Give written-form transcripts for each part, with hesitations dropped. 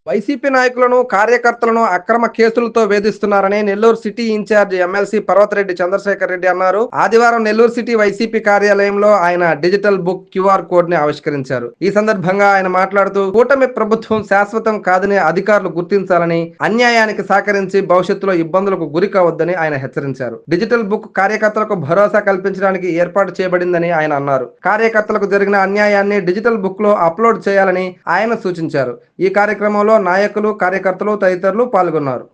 YCP నాయకులను, కార్యకర్తలను అక్రమ కేసులతో వేధిస్తున్నారని Nellore city incharge MLC Parvathareddy Chandrasekhar Reddy అన్నారు. ఆదివారం నెల్లూరు సిటీ వైసీపీ కార్యాలయంలో ఆయన డిజిటల్ బుక్ QR కోడ్ ని ఆవిష్కరించారు. ఈ సందర్భంగా ఆయన మాట్లాడుతూ కూటమి ప్రభుత్వం శాశ్వతం కాదని అధికారులు గుర్తించాలని, అన్యాయానికి సహకరించి భవిష్యత్తులో ఇబ్బందులకు గురి కావద్దని ఆయన హెచ్చరించారు. డిజిటల్ బుక్ కార్యకర్తలకు భరోసా కల్పించడానికి ఏర్పాటు చేయబడిందని ఆయన అన్నారు. కార్యకర్తలకు జరిగిన అన్యాయాన్ని డిజిటల్ బుక్ లో అప్లోడ్ చేయాలని ఆయన సూచించారు. ఈ కార్యక్రమంలో నాయకులు, కార్యకర్తలు తదితరులు పాల్గొన్నారు.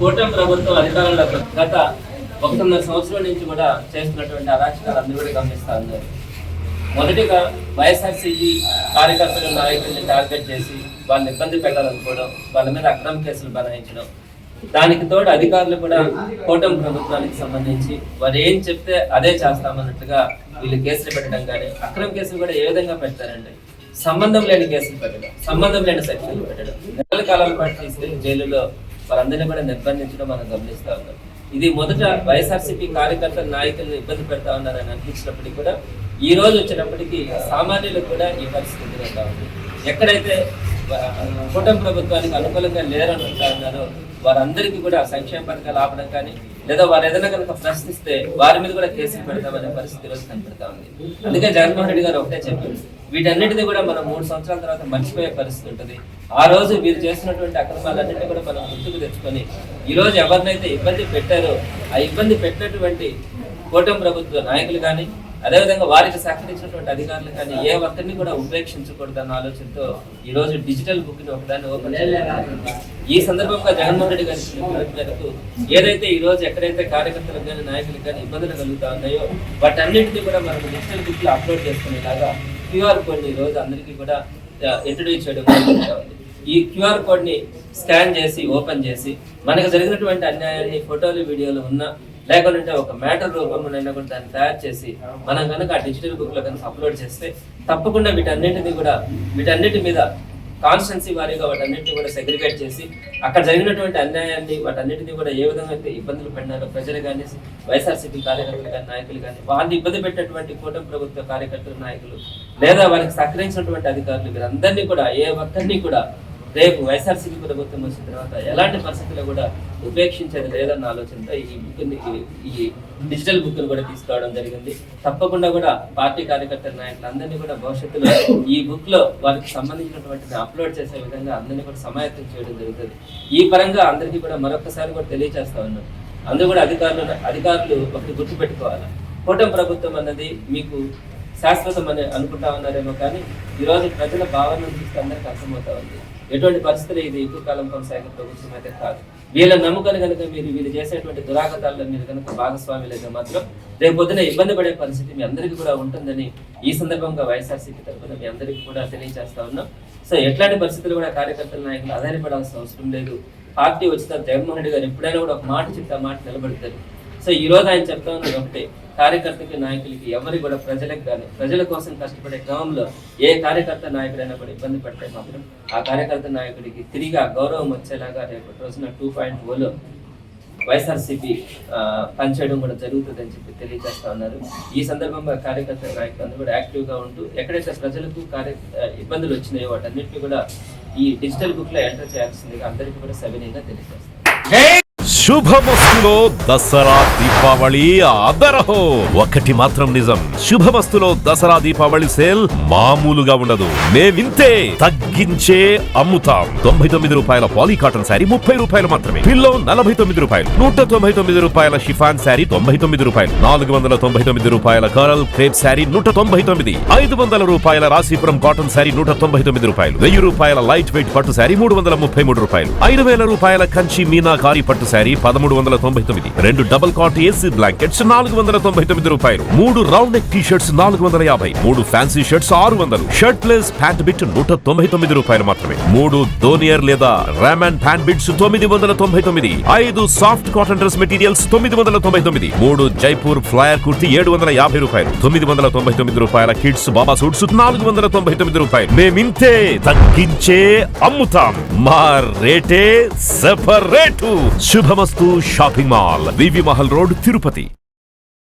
కూటమి ప్రభుత్వం అధికారంలో గత 1.5 సంవత్సరాల నుంచి కూడా చేస్తున్నటువంటి అరాచకాలు అందరూ కూడా గమనిస్తా ఉన్నారు. మొదటిగా వైఎస్ఆర్సీపీ కార్యకర్తలు, నాయకుల్ని టార్గెట్ చేసి వాళ్ళని ఇబ్బంది పెట్టాలనుకోవడం, వాళ్ళ మీద అక్రమ కేసులు బనాయించడం, దానికి తోడు అధికారులు కూడా కూటమి ప్రభుత్వానికి సంబంధించి వారు ఏం చెప్తే అదే చేస్తామన్నట్టుగా వీళ్ళు కేసులు పెట్టడం కానీ, అక్రమ కేసులు కూడా ఏ విధంగా పెడతారండి, సంబంధం లేని కేసులు పెట్టడం, సంబంధం లేని సెక్షన్లు పెట్టడం, నెలల కాలం పాటు తీసుకెళ్లి జైలులో వారందరినీ కూడా నిర్బంధించడం మనం గమనిస్తా ఉన్నాం. ఇది మొదట వైఎస్ఆర్సీపీ కార్యకర్తల, నాయకులను ఇబ్బంది పెడతా ఉన్నారని అనిపించినప్పటికీ కూడా ఈ రోజు వచ్చినప్పటికీ సామాన్యులకు కూడా ఈ పరిస్థితి ఎదురవుతా ఉంది. ఎక్కడైతే కూటమి ప్రభుత్వానికి అనుకూలంగా లేరనుకుంటా ఉన్నారో వారందరికీ కూడా సంక్షేమ పథకాలు ఆపడం కానీ, లేదా వారు ఏదైనా కనుక ప్రశ్నిస్తే వారి మీద కూడా కేసులు పెడతామనే పరిస్థితి రోజు కనపడతా ఉంది. అందుకే జగన్మోహన్ రెడ్డి గారు ఒకటే చెప్పారు, వీటన్నిటిని కూడా మనం 3 సంవత్సరాల తర్వాత మర్చిపోయే పరిస్థితి ఉంటుంది. ఆ రోజు వీరు చేసినటువంటి అక్రమాలన్నింటినీ కూడా మనం గుర్తుకు తెచ్చుకొని ఈ రోజు ఎవరినైతే ఇబ్బంది పెట్టారో ఆ ఇబ్బంది పెట్టినటువంటి కూటమి ప్రభుత్వ నాయకులు కానీ, అదేవిధంగా వారికి సహకరించినటువంటి అధికారులు కానీ ఏ ఒక్కరిని కూడా ఉపేక్షించకూడదన్న ఆలోచనతో ఈ రోజు డిజిటల్ బుక్ ని ఒకదాన్ని ఓపెన్ చేయాలి. ఈ సందర్భంగా జగన్మోహన్ రెడ్డి గారి మేరకు ఏదైతే ఈ రోజు ఎక్కడైతే కార్యకర్తలకు కానీ, నాయకులకు కానీ ఇబ్బందులు కలుగుతా ఉన్నాయో వాటన్నింటినీ కూడా మనం డిజిటల్ బుక్ లో అప్లోడ్ చేసుకునేలాగా QR కోడ్ ఈ రోజు అందరికీ కూడా ఇంట్రడ్యూస్ చేయడం జరుగుతుంది. ఈ QR కోడ్ ని స్కాన్ చేసి ఓపెన్ చేసి మనకు జరిగినటువంటి అన్యాయాన్ని ఫోటోలు, వీడియోలు ఉన్నా లేకుంటే ఒక మ్యాటర్ రూపంలోనైనా కూడా దాన్ని తయారు చేసి మనం కనుక ఆ డిజిటల్ బుక్ లో కనుక అప్లోడ్ చేస్తే తప్పకుండా వీటన్నిటి మీద కాన్స్టెన్సీ వారీగా వాటన్నిటిని కూడా సెగ్రిగేట్ చేసి అక్కడ జరిగినటువంటి అన్యాయాన్ని వాటన్నిటిని కూడా ఏ విధంగా అయితే ఇబ్బందులు పడినారో ప్రజలు కానీ, వైఎస్ఆర్సీపీ కార్యకర్తలు కానీ, నాయకులు కానీ, వాళ్ళని ఇబ్బంది పెట్టినటువంటి కూటమి ప్రభుత్వ కార్యకర్తలు, నాయకులు లేదా వారికి సహకరించినటువంటి అధికారులు వీరందరినీ కూడా ఏ ఒక్కరిని కూడా రేపు వైఎస్ఆర్సీపీ ప్రభుత్వం వచ్చిన తర్వాత ఎలాంటి పరిస్థితుల్లో కూడా ఉపేక్షించేది లేదన్న ఆలోచనతో ఈ డిజిటల్ బుక్ ను కూడా తీసుకురావడం జరిగింది. తప్పకుండా కూడా పార్టీ కార్యకర్తల, నాయకులు అందరినీ కూడా భవిష్యత్తులో ఈ బుక్ లో వారికి సంబంధించినటువంటి అప్లోడ్ చేసే విధంగా అందరినీ కూడా సమాయత్తం చేయడం జరుగుతుంది. ఈ పరంగా అందరికీ కూడా మరొకసారి కూడా తెలియజేస్తా ఉన్నాం. అందరూ కూడా అధికారులు ఒకటి గుర్తుపెట్టుకోవాలి, కూటమి ప్రభుత్వం అన్నది మీకు శాశ్వతం అని అనుకుంటా ఉన్నారేమో కానీ ఈరోజు ప్రజల భావనను చూస్తే అందరికీ అర్థమవుతా ఉంది. ఎటువంటి పరిస్థితులు ఇది ఎక్కువ కాలం కొనసాగే ప్రభుత్వం అయితే కాదు. వీళ్ళ నమ్ముకని కనుక వీళ్ళు చేసేటువంటి దురాగతాల్లో మీరు కనుక భాగస్వామి లేదా మాత్రం రేపు పొద్దున ఇబ్బంది పడే పరిస్థితి మీ అందరికీ కూడా ఉంటుందని ఈ సందర్భంగా వైఎస్ఆర్సీపీ తరఫున మీ అందరికీ కూడా తెలియజేస్తా ఉన్నాం. సో ఎట్లాంటి పరిస్థితులు కూడా కార్యకర్తల, నాయకులు ఆధారపడాల్సిన అవసరం లేదు. పార్టీ వచ్చిన జగన్మోహన్ రెడ్డి గారు ఎప్పుడైనా కూడా ఒక మాట చెప్తే మాట నిలబడతారు. సో ఈ రోజు ఆయన చెప్తా ఉన్నది ఒకటే, కార్యకర్తకి, నాయకులకి ఎవరికి కూడా ప్రజలకు కానీ, ప్రజల కోసం కష్టపడే క్రమంలో ఏ కార్యకర్త, నాయకుడైనా కూడా ఇబ్బంది పడితే మాత్రం ఆ కార్యకర్త, నాయకుడికి తిరిగి గౌరవం వచ్చేలాగా రేపు రోజున 2.0లో వైఎస్ఆర్సీపీ పనిచేయడం కూడా జరుగుతుందని చెప్పి తెలియజేస్తా ఉన్నారు. ఈ సందర్భంగా కార్యకర్త, నాయకులు అందరూ కూడా యాక్టివ్గా ఉంటూ ఎక్కడైతే ప్రజలకు ఇబ్బందులు వచ్చినాయో వాటన్నిటిని కూడా ఈ డిజిటల్ బుక్ లో ఎంటర్ చేయాల్సిందిగా అందరికీ కూడా సవినయంగా తెలియజేస్తారు. శుభమస్తులో దసరా దీపావళి అదరహో. ఒకటి మాత్రం నిజం, శుభమస్తులో దసరా దీపావళి సేల్ మామూలుగా ఉండదు. మేమింతే తగ్గించే అమ్ముతాం. 99 రూపాయల పాలీ కాటన్ శారీ 30 రూపాయలు మాత్రమే. పిల్లో 49 రూపాయలు, 199 రూపాయల షిఫాన్ శారీ 99 రూపాయలు, 499 రూపాయల కరల్ క్రేప్ శారీ 199, 500 రూపాయల రాశీపురం కాటన్ శారీ 199 రూపాయలు, 1000 రూపాయల లైట్ వెయిట్ పట్టు శారీ 333 రూపాయలు, 5000 రూపాయల కంచి మీనాకారి పట్టు sari 1399, 2 double cot AC blankets 499 రూపాయలు, 3 round neck T shirts 450, 3 fancy shirts 600, shirt less pant bit 199 రూపాయలు మాత్రమే, 3 దోనియర్ లేదా రామన్ pant bits 999, 5 soft cotton dress materials 999, 3 Jaipur ఫ్లయర్ కుర్తీ 750 రూపాయలు, 999 రూపాయల కిడ్స్ బాబా సూట్స్ 499 రూపాయలు. మేమింతే తగ్గించే అమ్ముతాం. మా రేటే సెపరేటు. శుభమస్తు షాపింగ్ మాల్, వివి మహల్ రోడ్, తిరుపతి.